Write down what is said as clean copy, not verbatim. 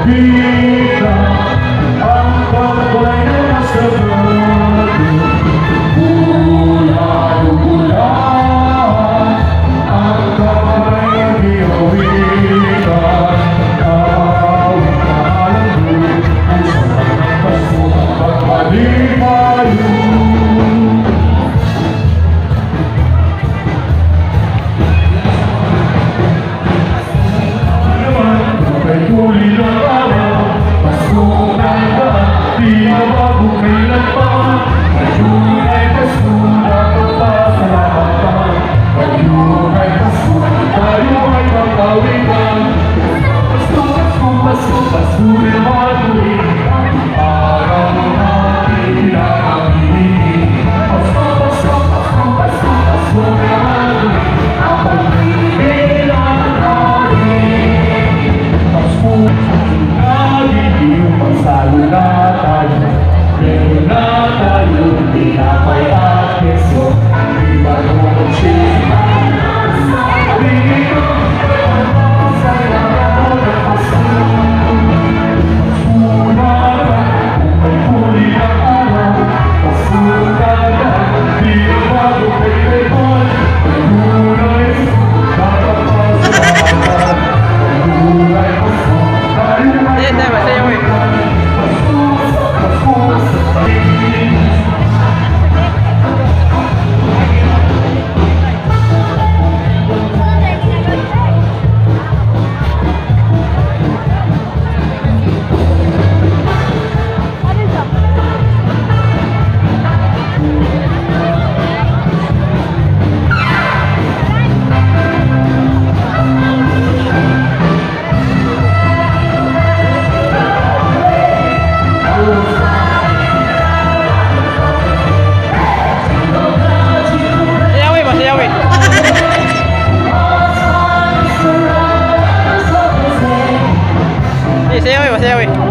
Bida ang pagpalay na nasa bago. Bulan-bulan ang pagpalay na giawitan. Awit na alam mo ang sarap ng paso pagpalipayo. Huli ng araw, Pasko ng daan, di na bago kailan pa. Ngayon ay Pasko, dapat pasalamat ka. Ngayon ay Pasko, tayo ay magkawitan. Pasko, Pasko, Pasko, Pasko na matuloy. Araw ng ating pinakabili. Pasko, Pasko, Pasko, Pasko, Pasko na matuloy. Ang pagbibig ng ating Pasko, nagiging pagsalo na tayo. Meron na tayo, tinapay at keso. Di ba naman siya? Bigay ko, sa araw na Pasko. Pasko na tayo, may huli ang araw. Pasko na tayo, di na bago kay Lepon. Ngayon ay dapat pasalamat. Ngayon ay Pasko. Yes, saya wait. Saya weh.